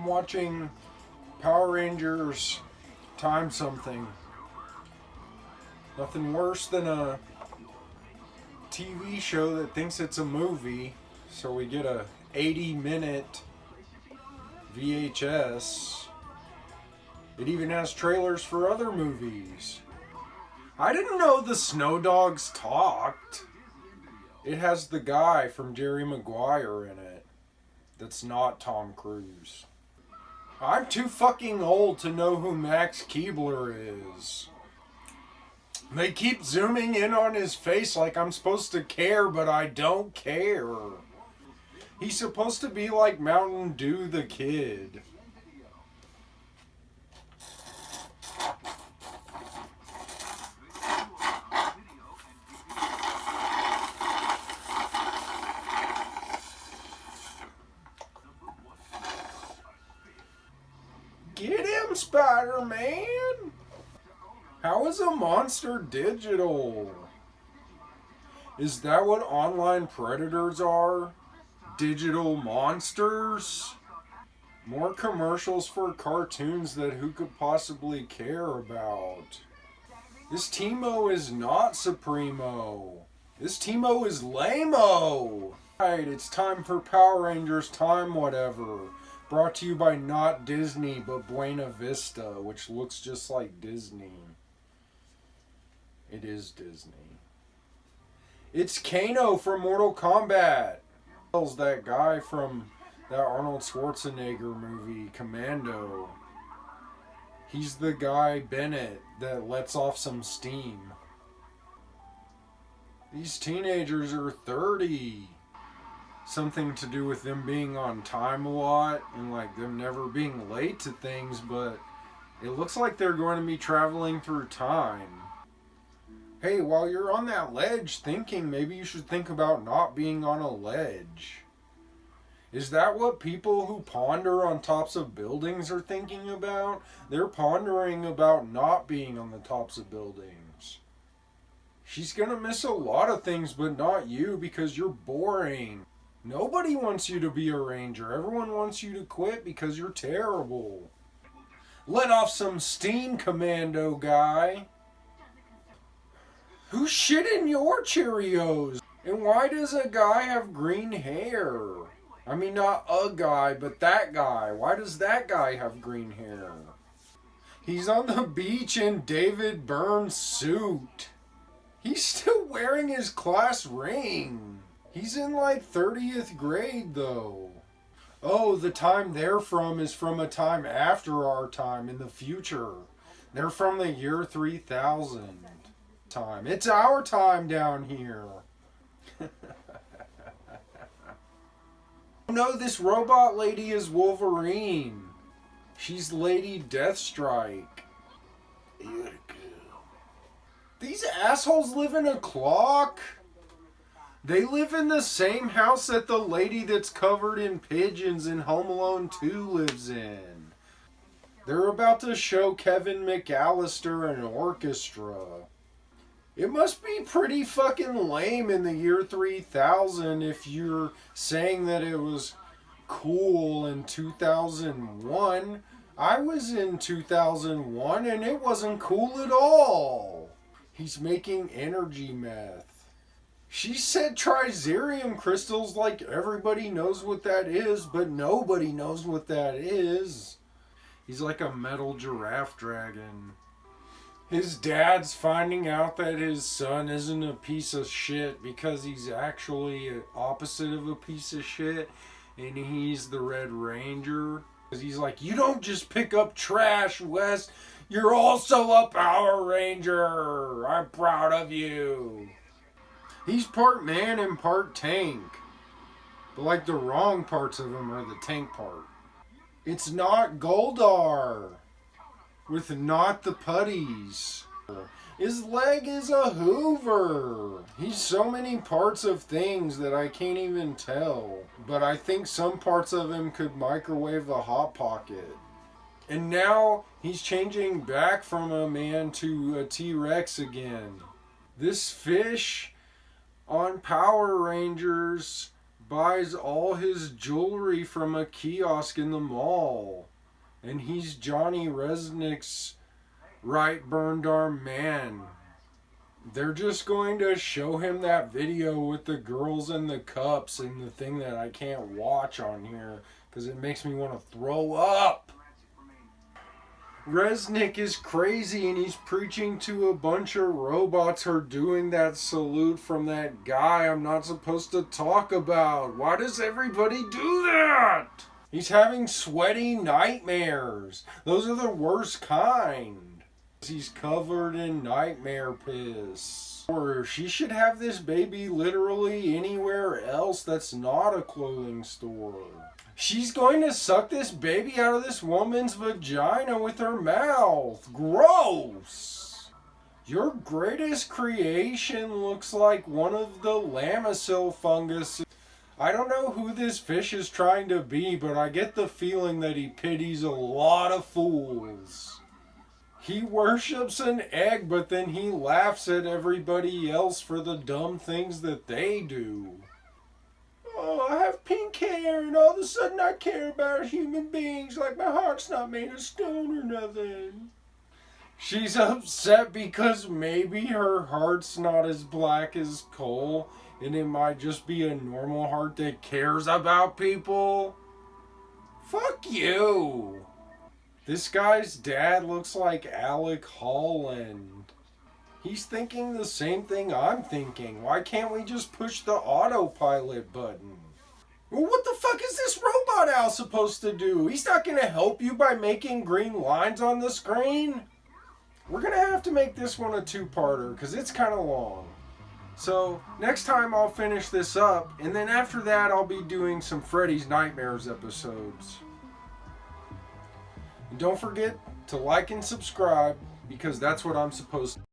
I'm watching Power Rangers Time Something. Nothing worse than a TV show that thinks it's a movie, so we get a 80-minute VHS. It even has trailers for other movies. I didn't know the Snow Dogs talked. It has the guy from Jerry Maguire in it. That's not Tom Cruise. I'm too fucking old to know who Max Keebler is. They keep zooming in on his face like I'm supposed to care, but I don't care. He's supposed to be like Mountain Dew the Kid. Get him, Spider-Man! How is a monster digital? Is that what online predators are? Digital monsters? More commercials for cartoons that who could possibly care about? This Teemo is not Supremo. This Teemo is Lame-o! Right, it's time for Power Rangers Time Whatever. Brought to you by not Disney, but Buena Vista, which looks just like Disney. It is Disney. It's Kano from Mortal Kombat. That guy from that Arnold Schwarzenegger movie, Commando. He's the guy, Bennett, that lets off some steam. These teenagers are 30. Something to do with them being on time a lot and like them never being late to things, but it looks like they're going to be traveling through time. Hey, while you're on that ledge thinking, maybe you should think about not being on a ledge. Is that what people who ponder on tops of buildings are thinking about? They're pondering about not being on the tops of buildings. She's gonna miss a lot of things, but not you, because you're boring. Nobody wants you to be a ranger. Everyone wants you to quit because you're terrible. Let off some steam, Commando guy. Who shit in your Cheerios? And why does a guy have green hair? I mean, not a guy, but that guy. Why does that guy have green hair? He's on the beach in David Byrne's suit. He's still wearing his class ring. He's in like 30th grade though. Oh, the time they're from is from a time after our time in the future. They're from the year 3000 time. It's our time down here. No, this robot lady is Wolverine. She's Lady Deathstrike. These assholes live in a clock. They live in the same house that the lady that's covered in pigeons in Home Alone 2 lives in. They're about to show Kevin McAllister an orchestra. It must be pretty fucking lame in the year 3000 if you're saying that it was cool in 2001. I was in 2001 and it wasn't cool at all. He's making energy meth. She said trizerium crystals like everybody knows what that is, but nobody knows what that is. He's like a metal giraffe dragon. His dad's finding out that his son isn't a piece of shit because he's actually an opposite of a piece of shit, and he's the Red Ranger. He's like, you don't just pick up trash, Wes. You're also a Power Ranger. I'm proud of you. He's part man and part tank. But like the wrong parts of him are the tank part. It's not Goldar. With not the putties. His leg is a Hoover. He's so many parts of things that I can't even tell. But I think some parts of him could microwave the Hot Pocket. And now he's changing back from a man to a T-Rex again. This fish on Power Rangers buys all his jewelry from a kiosk in the mall. And he's Johnny Resnick's right burned arm man. They're just going to show him that video with the girls and the cups and the thing that I can't watch on here because it makes me want to throw up. Resnick is crazy and he's preaching to a bunch of robots who are doing that salute from that guy I'm not supposed to talk about. Why does everybody do that? He's having sweaty nightmares. Those are the worst kind. He's covered in nightmare piss. Or she should have this baby literally anywhere else that's not a clothing store. She's going to suck this baby out of this woman's vagina with her mouth. Gross! Your greatest creation looks like one of the Lamisil fungus. I don't know who this fish is trying to be, but I get the feeling that he pities a lot of fools. He worships an egg, but then he laughs at everybody else for the dumb things that they do. Oh, I have pink hair and all of a sudden I care about human beings like my heart's not made of stone or nothing. She's upset because maybe her heart's not as black as coal and it might just be a normal heart that cares about people. Fuck you. This guy's dad looks like Alec Holland. He's thinking the same thing I'm thinking. Why can't we just push the autopilot button? Well, what the fuck is this robot owl supposed to do? He's not going to help you by making green lines on the screen. We're going to have to make this one a two-parter because it's kind of long. So, next time I'll finish this up, and then after that I'll be doing some Freddy's Nightmares episodes. And don't forget to like and subscribe because that's what I'm supposed to do.